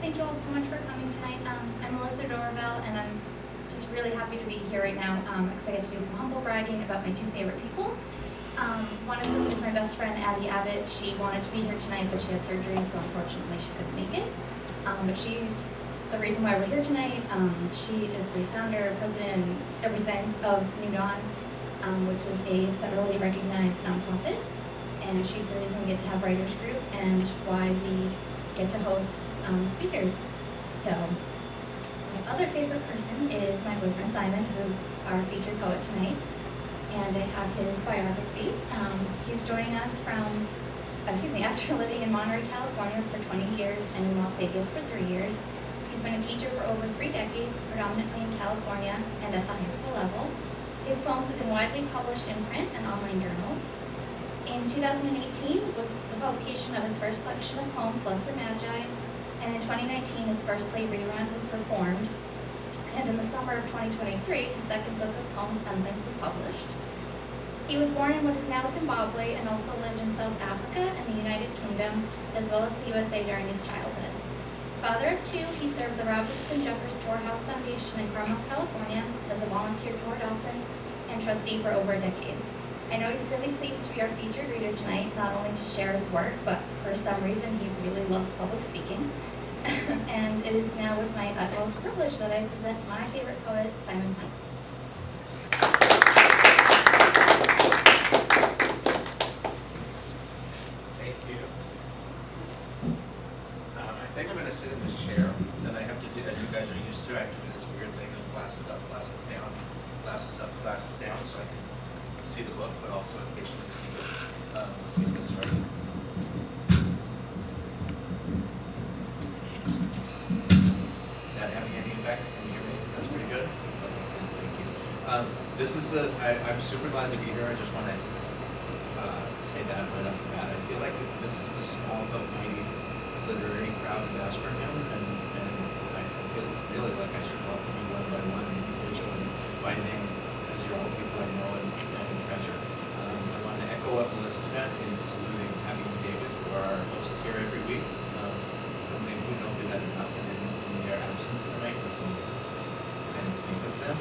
thank you all so much for coming tonight. I'm Melissa Dorval, and I'm just really happy to be here right now. I'm excited to do some humble bragging about my two favorite people. One of whom is my best friend, Abby Abbott. She wanted to be here tonight, but she had surgery, so unfortunately she couldn't make it. But she's the reason why we're here tonight. She is the founder, president, and everything of New Dawn, which is a federally recognized nonprofit. And she's the reason we get to have writers group and why we get to host speakers. So my other favorite person is my boyfriend Simon, who's our featured poet tonight. And I have his biography. He's joining us from, after living in Monterey, California for 20 years and in Las Vegas for 3 years. He's been a teacher for over 3 decades, predominantly in California and at the high school level. His poems have been widely published in print and online journals. In 2018 was the publication of his first collection of poems, Lesser Magi, and in 2019 his first play Rerun was performed, and in the summer of 2023 his second book of poems, Endlings, was published. He was born in what is now Zimbabwe and also lived in South Africa and the United Kingdom, as well as the USA during his childhood. Father of 2, he served the Robertson Jeffers Tour House Foundation in Carmel, California as a volunteer tour docent and trustee for over a decade. I know he's really pleased to be our featured reader tonight, not only to share his work, but for some reason he really loves public speaking. And it is now with my utmost privilege that I present my favorite poet, Simon Hunt. Thank you. I think I'm going to sit in this chair, and I have to do, as you guys are used to, I have to do this weird thing of glasses up, glasses down, glasses up, glasses down, so I can see the book, but also occasionally see it. Let's get this started. Is that having any effect? Can you hear me? That's pretty good. Okay, thank you. This is I'm super glad to be here. I just want to say that right off the bat. I feel like this is the small but mighty literary crowd of Asperham, and I feel really like I should welcome you one by one, individually, by name, because you're all people I know and treasure. I want to echo what Melissa said in saluting Abby and David, who are our hosts here every week. Maybe we don't do that enough in their absence tonight. We can kind of think of them.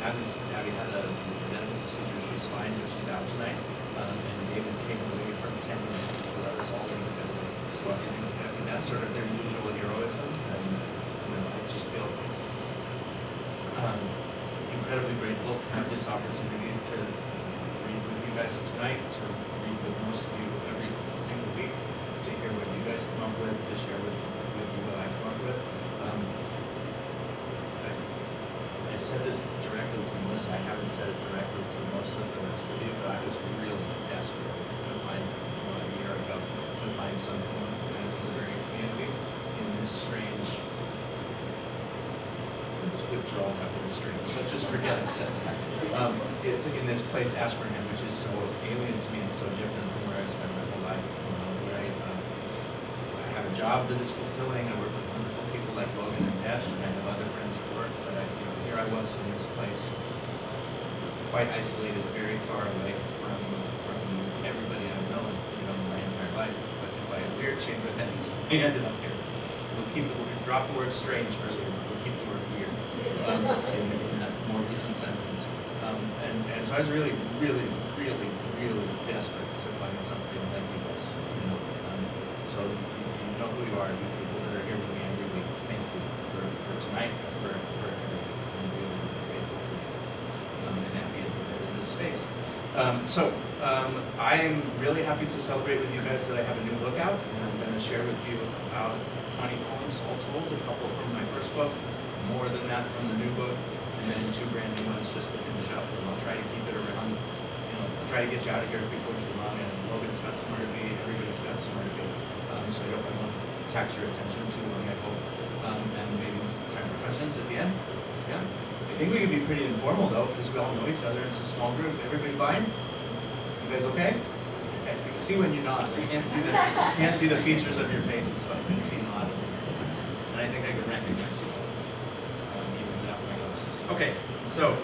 Abby had a medical procedure. She's fine, but she's out tonight. And David came away from attending to let us all in the building. So I mean, that's sort of their usual heroism, and I just feel incredibly grateful to have this opportunity to read with you guys tonight, to read with most of you every single week, to hear what you guys come up with, to share with you what I come up with. I said this directly to Melissa. I haven't said it directly to most of the rest of you, but I was really desperate to find, a year ago, to find some kind of literary community in this strange, this withdrawal happened strange. Let's just forget I said that. In this place, Asperham, which is so alien to me and so different from where I spent my whole life, where I have a job that is fulfilling. I work with wonderful people like Logan and Desh, and I have other friends at work, but here I was in this place, quite isolated, very far away from everybody I've known, my entire life. But by a weird chain of events, I ended up here. We'll drop the word strange earlier, but we'll keep the word weird in that more recent sentence. And so I was really, really, really, really desperate to find something like you guys. So you know who you are, you people that are here with me every week. Thank you for tonight, for everything. I'm really grateful for you and happy in this space. I'm really happy to celebrate with you guys that I have a new book out, and I'm going to share with you about 20 poems all told, a couple from my first book, more than that from the new book, and then 2 brand new ones just to finish up. And I'll try to keep it around, I'll try to get you out of here before too long, and Logan's got somewhere to be, everybody's got somewhere to be, so I won't tax your attention too long, I hope, and maybe time for questions at the end. Yeah? I think we can be pretty informal though, because we all know each other. It's a small group. Everybody fine? You guys okay? I can see when you nod. I can't see the features of your faces, but I can see nod. And I think I can recognize you even without my glasses. Okay, so a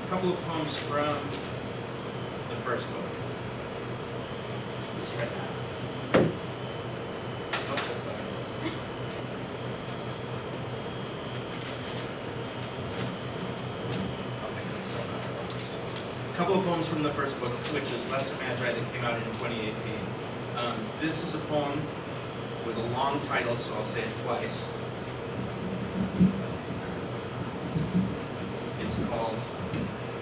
couple of poems from the first book. just right now. Nope, that's not it. I'll think of myself after all this. A couple of poems from the first book, which is Lesser Magi, that came out in 2018. This is a poem with a long title, so I'll say it twice. It's called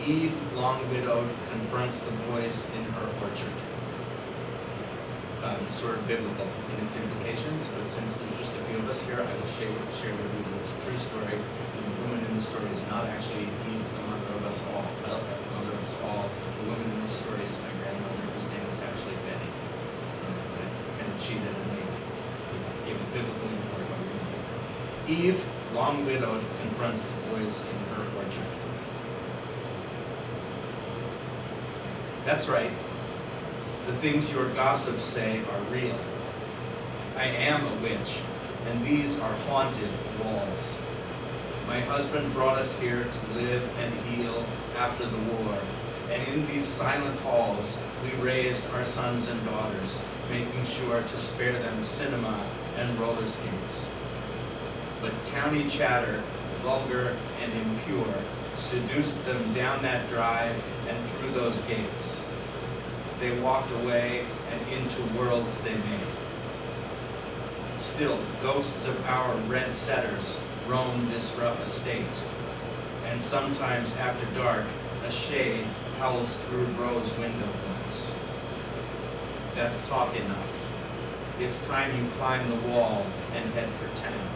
Eve, Long Widowed, Confronts the Boys in Her Orchard. Sort of biblical in its implications, but since there's just a few of us here, I will share with you that it's a true story. And the woman in the story is not actually Eve, the mother of us all. The woman in this story is my grandmother, whose name is actually Betty. And she then gave a biblical import by reading. Eve, long widowed, confronts the boys in her orchard. That's right. The things your gossips say are real. I am a witch, and these are haunted walls. My husband brought us here to live and heal after the war, and in these silent halls we raised our sons and daughters, making sure to spare them cinema and roller skates. But towny chatter, vulgar and impure, seduced them down that drive and through those gates. They walked away and into worlds they made. Still, ghosts of our red setters roam this rough estate, and sometimes after dark, a shade howls through rose window glass. That's talk enough. It's time you climb the wall and head for town.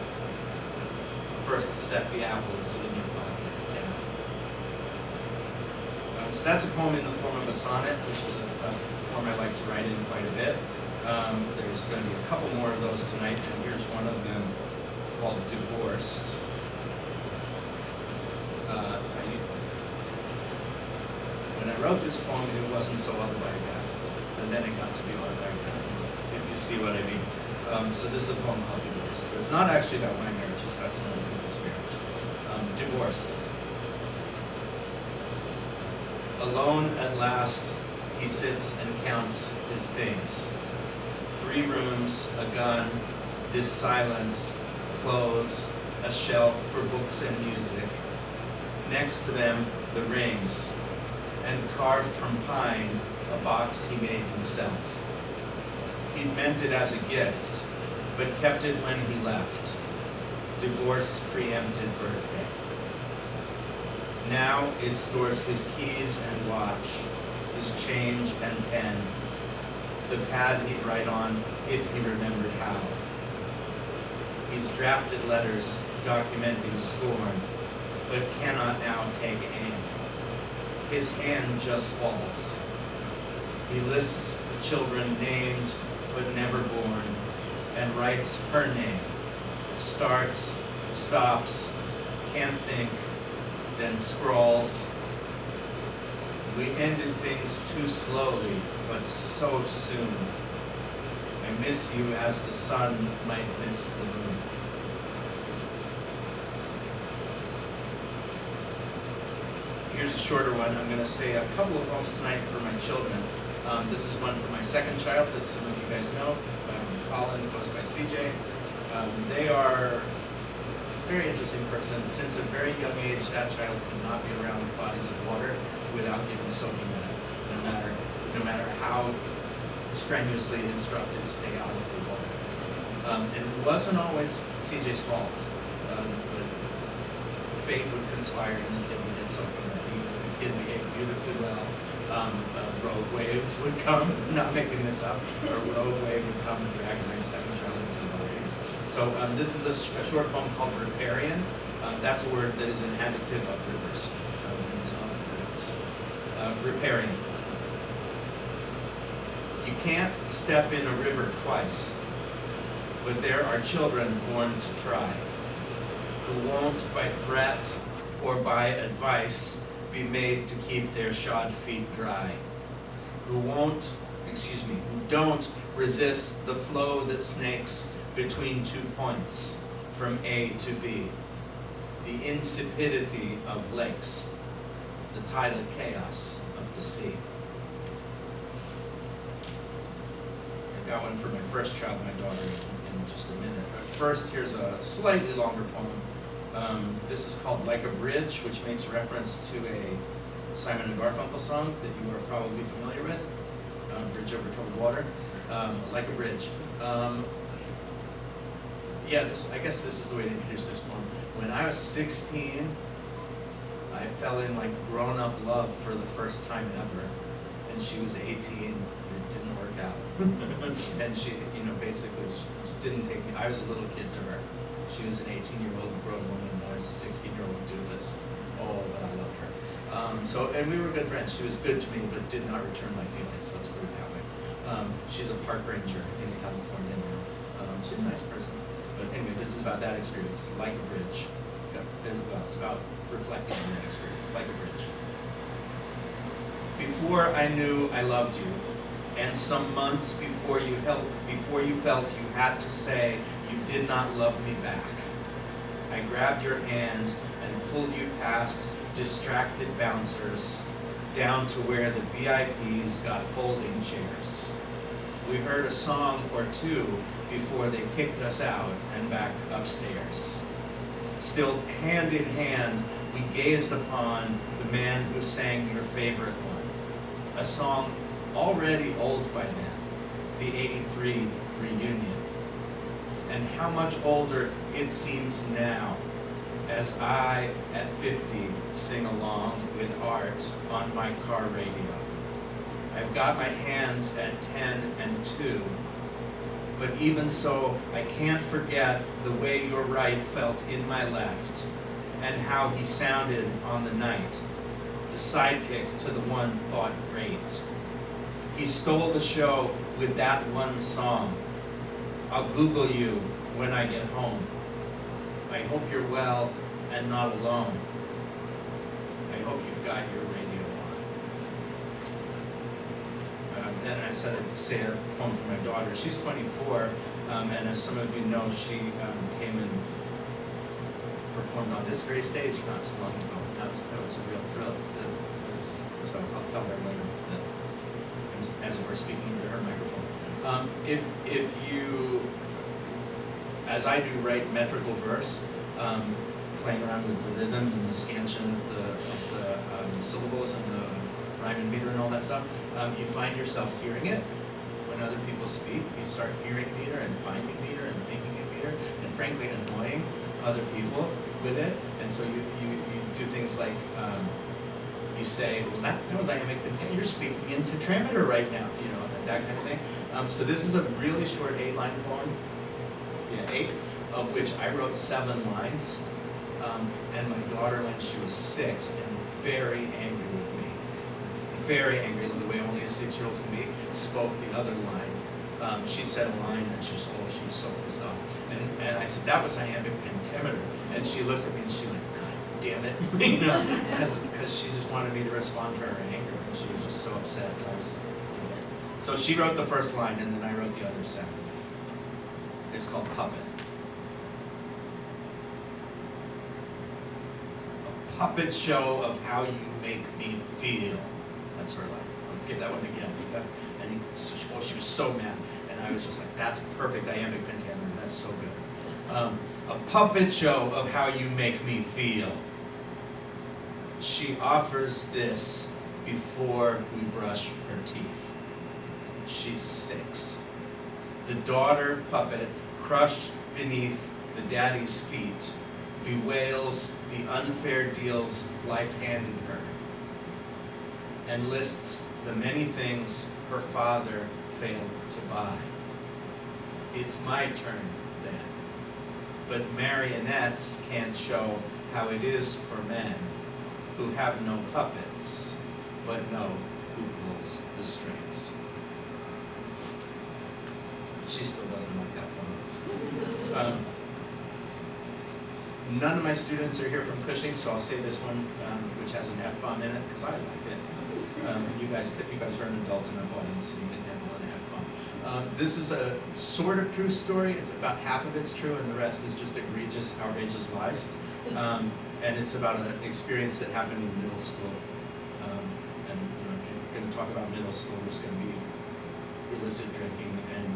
First, set the apples in your pockets down. So that's a poem in the form of a sonnet, which is a form I like to write in quite a bit. There's going to be a couple more of those tonight, and here's one of them called Divorced. When I wrote this poem, it wasn't so autobiographical, and then it got to be autobiographical, if you see what I mean. So this is a poem called Divorced. But it's not actually about my marriage, it's about some other people's marriage. Divorced. Alone at last, he sits and counts his things. 3 rooms, a gun, this silence, clothes, a shelf for books and music. Next to them, the rings, and carved from pine, a box he made himself. He'd meant it as a gift, but kept it when he left. Divorce preempted birthday. Now it stores his keys and watch, his change and pen, the pad he'd write on if he remembered how. He's drafted letters documenting scorn, but cannot now take aim. His hand just falls. He lists the children named but never born, and writes her name. Starts, stops, can't think, then scrawls. We ended things too slowly, but so soon. I miss you as the sun might miss the moon. Here's a shorter one. I'm going to say a couple of poems tonight for my children. This is one for my second child that some of you guys know, Colin, goes by CJ. They are a very interesting person. Since a very young age, that child could not be around bodies of water without getting soaking wet, no matter how strenuously instructed, stay out of the water. And it wasn't always CJ's fault, but fate would conspire and the kid would get soaking wet. Even if the kid behaved beautifully well, a rogue wave would come, not making this up, or a rogue wave would come and drag my second child into the water. So this is a short poem called riparian. That's a word that is an adjective of rivers. It's not for rivers. Riparian. You can't step in a river twice, but there are children born to try, who won't by threat or by advice be made to keep their shod feet dry, who don't resist the flow that snakes between 2 points from A to B, the insipidity of lakes, the tidal chaos of the sea. got one for my first child, my daughter, in just a minute. But first, here's a slightly longer poem. This is called Like a Bridge, which makes reference to a Simon and Garfunkel song that you are probably familiar with, Bridge Over Troubled Water. Like a Bridge. Yeah, I guess this is the way to introduce this poem. When I was 16, I fell in like grown-up love for the first time ever, and she was 18. It didn't work out, and she, basically, she didn't take me. I was a little kid to her. She was an 18-year-old grown woman, and I was a 16-year-old doofus. Oh, but I loved her. And we were good friends. She was good to me, but did not return my feelings. Let's put it that way. She's a park ranger in California now. She's a nice person. But anyway, this is about that experience, like a bridge. Yep. It's about reflecting on that experience, like a bridge. Before I knew I loved you, and some months before you felt you had to say you did not love me back, I grabbed your hand and pulled you past distracted bouncers down to where the VIPs got folding chairs. We heard a song or two before they kicked us out and back upstairs. Still hand in hand, we gazed upon the man who sang your favorite one, a song already old by then, the '83 reunion. And how much older it seems now, as I, at 50, sing along with Art on my car radio. I've got my hands at 10 and 2, but even so, I can't forget the way your right felt in my left, and how he sounded on the night, the sidekick to the one thought great. He stole the show with that one song. I'll Google you when I get home. I hope you're well and not alone. I hope you've got your radio on. Then I said I'd say a poem for my daughter. She's 24, and as some of you know, she came and performed on this very stage not so long ago. That was a real thrill. So I'll tell her later, as it were, speaking into her microphone. If you, as I do, write metrical verse, playing around with the rhythm and the scansion of the syllables and the rhyme and meter and all that stuff, you find yourself hearing it when other people speak. You start hearing meter and finding meter and making it meter, and frankly annoying other people with it. And so you do things like, you say, well, that was iambic pentameter. You're speaking in tetrameter right now, that kind of thing. So this is a really short 8-line poem, 8, of which I wrote 7 lines. And my daughter, when she was 6, and very angry with me, very angry the way only a 6-year-old can be, spoke the other line. She said a line and she was so pissed off. And I said, that was iambic pentameter. And she looked at me and she went, damn it, because she just wanted me to respond to her anger, and she was just so upset. So she wrote the first line, and then I wrote the other 7. It's called Puppet. A puppet show of how you make me feel. That's her line. I'll give that one again. She was so mad, and I was just like, that's perfect iambic pentameter. That's so good. A puppet show of how you make me feel. She offers this before we brush her teeth. She's 6. The daughter puppet, crushed beneath the daddy's feet, bewails the unfair deals life handed her, and lists the many things her father failed to buy. It's my turn then. But marionettes can't show how it is for men who have no puppets, but know who pulls the strings. She still doesn't like that poem. None of my students are here from Cushing, so I'll say this one, which has an F-bomb in it, because I like it. And you guys are an adult enough audience, so you can handle an F-bomb. This is a sort of true story. It's about half of it's true, and the rest is just egregious, outrageous lies. And it's about an experience that happened in middle school. And if you're going to talk about middle school, there's going to be illicit drinking and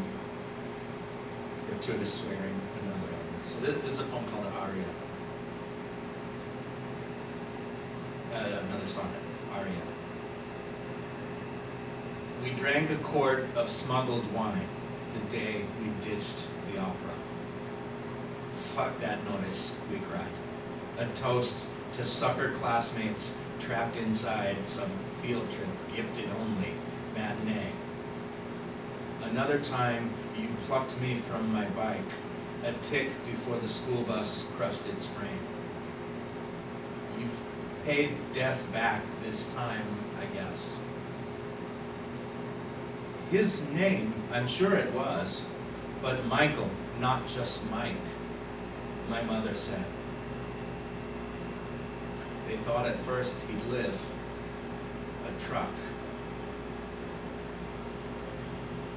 gratuitous swearing, and other elements. So this is a poem called Aria. Another sonnet, Aria. We drank a quart of smuggled wine the day we ditched the opera. Fuck that noise, we cried. A toast to sucker classmates trapped inside some field trip, gifted only, matinee. Another time you plucked me from my bike, a tick before the school bus crushed its frame. You've paid death back this time, I guess. His name, I'm sure it was, but Michael, not just Mike, my mother said. They thought at first he'd live, a truck.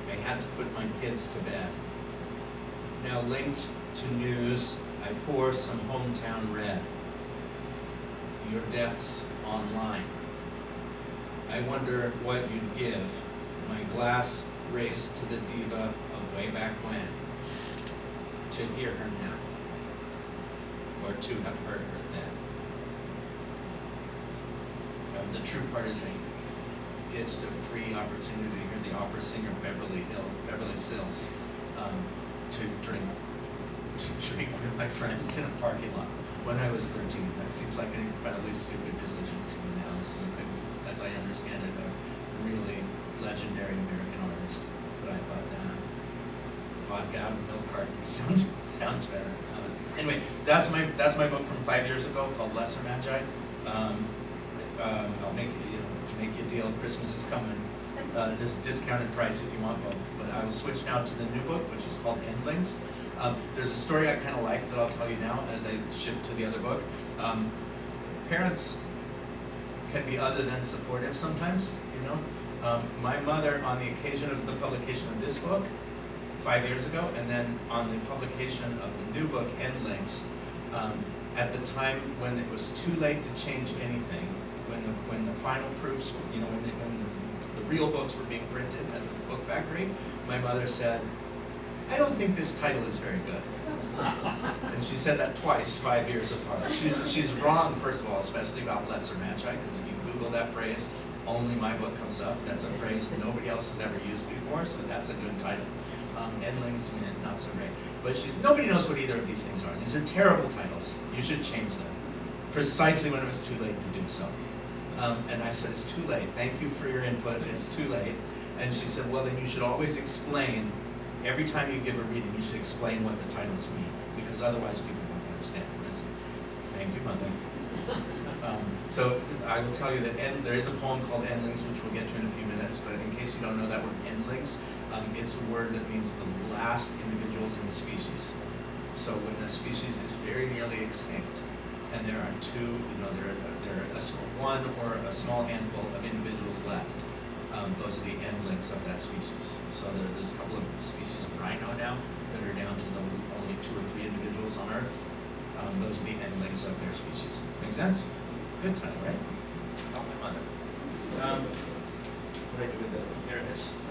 I had to put my kids to bed. Now linked to news, I pour some hometown red. Your death's online. I wonder what you'd give, my glass raised to the diva of way back when, to hear her now, or to have heard her then. The true part is I ditched a free opportunity to hear the opera singer Beverly Sills to drink with my friends in a parking lot when I was 13. That seems like an incredibly stupid decision to me now. This is, as I understand it, a really legendary American artist. But I thought, nah, vodka out of milk carton sounds better. Anyway, that's my book from 5 years ago called Lesser Magi. I'll make you a deal. Christmas is coming. There's a discounted price if you want both. But I will switch now to the new book, which is called Endlings. There's a story I kind of like that I'll tell you now as I shift to the other book. Parents can be other than supportive sometimes, you know. My mother, on the occasion of the publication of this book 5 years ago, and then on the publication of the new book, Endlings, at the time when it was too late to change anything, when the final proofs, you know, when the real books were being printed at the book factory, my mother said, I don't think this title is very good. And she said that twice, 5 years apart. She's wrong, first of all, especially about Lesser Magi, because if you Google that phrase, only my book comes up. That's a phrase that nobody else has ever used before, so that's a good title. Endlings, not so great. But nobody knows what either of these things are. These are terrible titles. You should change them. Precisely when it was too late to do so. And I said, it's too late. Thank you for your input. It's too late. And she said, well, then you should always explain, every time you give a reading, you should explain what the titles mean, because otherwise people won't understand. And I said, thank you, Mother. So I will tell you that there is a poem called Endlings, which we'll get to in a few minutes, but in case you don't know that word Endlings, it's a word that means the last individuals in the species. So when a species is very nearly extinct, and there are one or a small handful of individuals left, those are the endlings of that species. So there's a couple of species of rhino now that are down to only 2 or 3 individuals on Earth. Those are the endlings of their species. Make sense? Good title, right? Call my mother. What did I do with that? Here it is.